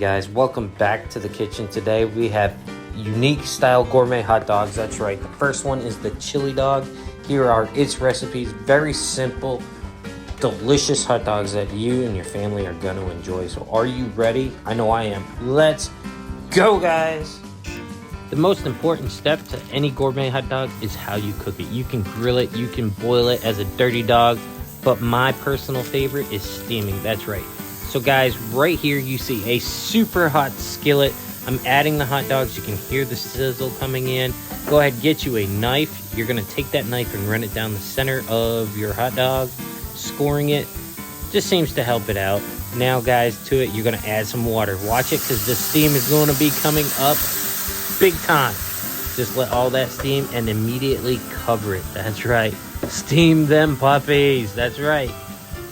guys, welcome back to the kitchen. Today we have unique style gourmet hot dogs. That's right, the first one is the chili dog. Here are its recipes. Very simple, delicious hot dogs that you and your family are going to enjoy. So are you ready? I know I am. Let's go, guys. The most important step to any gourmet hot dog is how you cook it. You can grill it, you can boil it as a dirty dog, but my personal favorite is steaming. That's right. So guys, right here you see a super hot skillet. I'm adding the hot dogs. You can hear the sizzle coming in. Go ahead, get you a knife. You're gonna take that knife and run it down the center of your hot dog, scoring it. Just seems to help it out. Now guys, to it, you're gonna add some water. Watch it, because the steam is gonna be coming up big time. Just let all that steam and immediately cover it. That's right. Steam them puppies. That's right.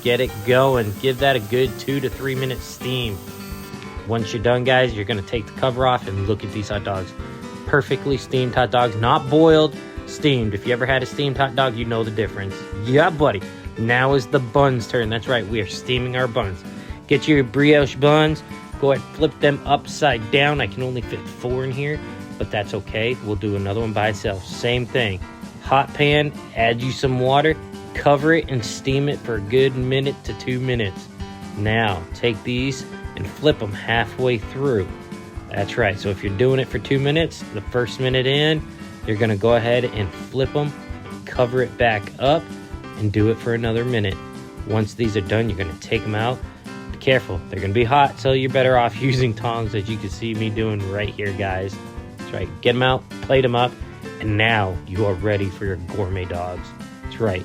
Get it going. Give that a good 2 to 3 minute steam. Once you're done, guys, you're going to take the cover off and look at these hot dogs. Perfectly steamed hot dogs. Not boiled, steamed. If you ever had a steamed hot dog, you know the difference. Yeah, buddy. Now is the buns' turn. That's right. We are steaming our buns. Get your brioche buns. Go ahead, flip them upside down. I can only fit 4 in here, but that's okay. We'll do another one by itself. Same thing. Hot pan, add you some water, cover it, and steam it for a good 1 to 2 minutes. Now, take these and flip them halfway through. That's right. So if you're doing it for 2 minutes, the first minute in, you're going to go ahead and flip them, cover it back up, and do it for another minute. Once these are done, you're going to take them out. Be careful. They're going to be hot, so you're better off using tongs, as you can see me doing right here, guys. That's right. Get them out, plate them up, and now you are ready for your gourmet dogs. That's right.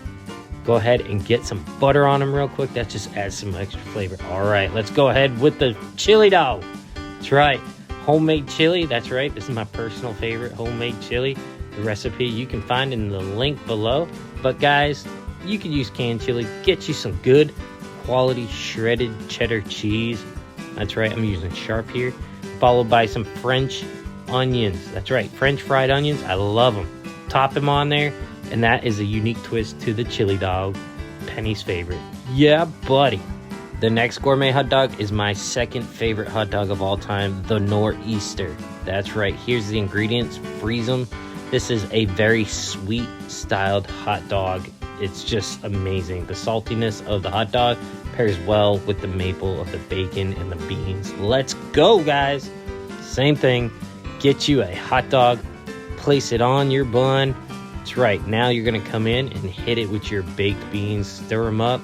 Go ahead and get some butter on them real quick. That just adds some extra flavor. All right, let's go ahead with the chili dog. That's right. Homemade chili. That's right. This is my personal favorite, homemade chili. The recipe you can find in the link below. But guys, you can use canned chili. Get you some good quality shredded cheddar cheese. That's right. I'm using sharp here. Followed by some French onions. That's right. French fried onions. I love them. Top them on there. And that is a unique twist to the chili dog. Penny's favorite. Yeah, buddy. The next gourmet hot dog is my second favorite hot dog of all time, the Nor'easter. That's right. Here's the ingredients. Freeze them. This is a very sweet styled hot dog. It's just amazing. The saltiness of the hot dog pairs well with the maple of the bacon and the beans. Let's go, guys. Same thing. Get you a hot dog. Place it on your bun. That's right. Now you're going to come in and hit it with your baked beans. Stir them up.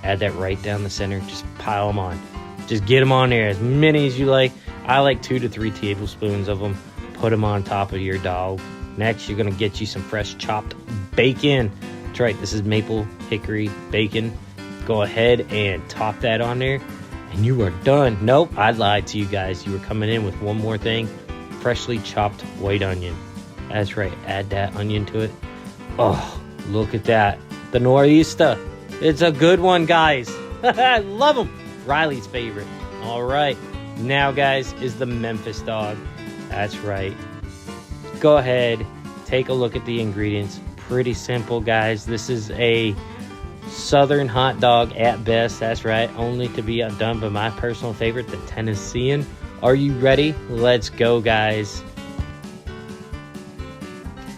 Add that right down the center. Just pile them on. Just get them on there as many as you like. I like 2 to 3 tablespoons of them. Put them on top of your dog. Next, you're going to get you some fresh chopped bacon. That's right. This is maple hickory bacon. Go ahead and top that on there. And you are done. Nope, I lied to you guys. You were coming in with one more thing. Freshly chopped white onion. That's right. Add that onion to it. Oh, look at that. The Nor'easter. It's a good one, guys. I love them. Riley's favorite. All right. Now, guys, is the Memphis Dog. That's right. Go ahead. Take a look at the ingredients. Pretty simple, guys. This is a southern hot dog at best. That's right. Only to be outdone by my personal favorite, the Tennessean. Are you ready? Let's go, guys.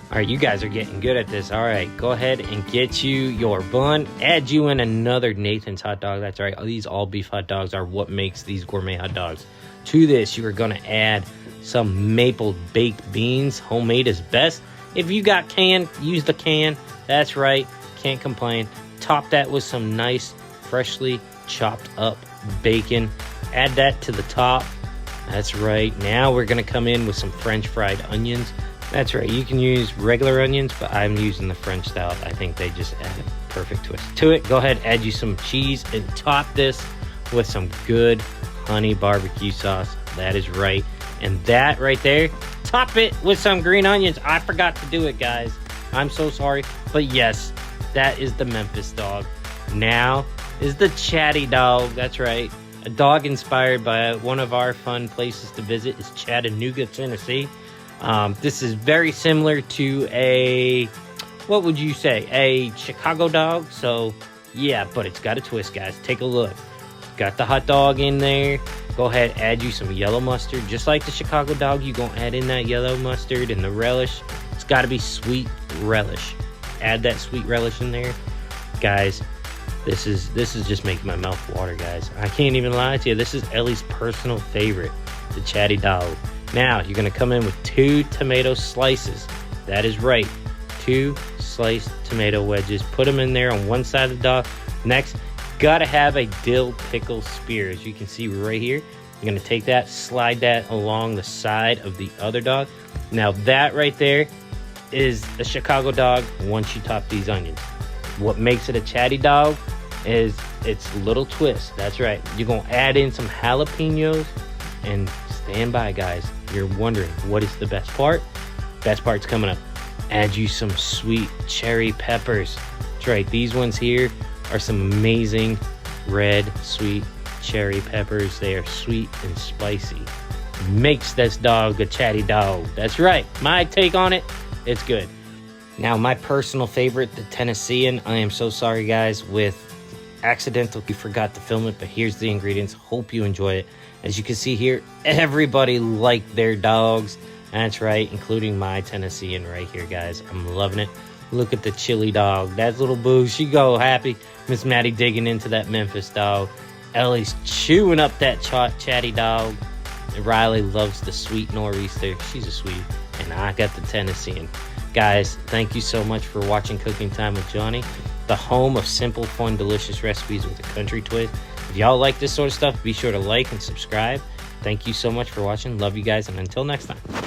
All right, you guys are getting good at this. All right, go ahead and get you your bun. Add you in another Nathan's hot dog. That's right. These all beef hot dogs are what makes these gourmet hot dogs. To this, you are going to add some maple baked beans. Homemade is best. If you got can, use the can. That's right. Can't complain. Top that with some nice, freshly chopped up bacon. Add that to the top. That's right. Now we're going to come in with some French fried onions. That's right. You can use regular onions, but I'm using the French style. I think they just add a perfect twist to it. Go ahead, add you some cheese, and top this with some good honey barbecue sauce. That is right. And that right there, top it with some green onions. I forgot to do it, guys. I'm so sorry. But yes, that is the Memphis Dog. Now is the Chatty Dog. That's right. A dog inspired by one of our fun places to visit is Chattanooga, Tennessee. This is very similar to a, what would you say, a Chicago dog? So, yeah, but it's got a twist, guys. Take a look. Got the hot dog in there. Go ahead, add you some yellow mustard. Just like the Chicago dog, you're going to add in that yellow mustard and the relish. It's got to be sweet relish. Add that sweet relish in there. Guys, this is just making my mouth water, guys. I can't even lie to you. This is Ellie's personal favorite, the Chatty Dog. Now, you're going to come in with 2 tomato slices. That is right. 2 sliced tomato wedges. Put them in there on one side of the dog. Next, gotta have a dill pickle spear. As you can see right here, you're gonna take that, slide that along the side of the other dog. Now that right there is a Chicago dog once you top these onions. What makes it a Chatty Dog is its little twist. That's right. You're gonna add in some jalapenos, and stand by, guys. You're wondering what is the best part? Best part's coming up. Add you some sweet cherry peppers. That's right. These ones here are some amazing red sweet cherry peppers. They are sweet and spicy. Makes this dog a Chatty Dog. That's right. My take on it, it's good. Now, my personal favorite, the Tennessean. I am so sorry, guys, with accidentally forgot to film it, but here's the ingredients. Hope you enjoy it. As you can see here, everybody liked their dogs. That's right, including my Tennessean right here, guys. I'm loving it. Look at the chili dog. That little boo, she go happy. Miss Maddie digging into that Memphis dog. Ellie's chewing up that Chatty Dog. And Riley loves the sweet nor'easter. She's a sweet. And I got the Tennessean. Guys, thank you so much for watching Cooking Time with Johnny, the home of simple, fun, delicious recipes with a country twist. If y'all like this sort of stuff, be sure to like and subscribe. Thank you so much for watching. Love you guys, and until next time.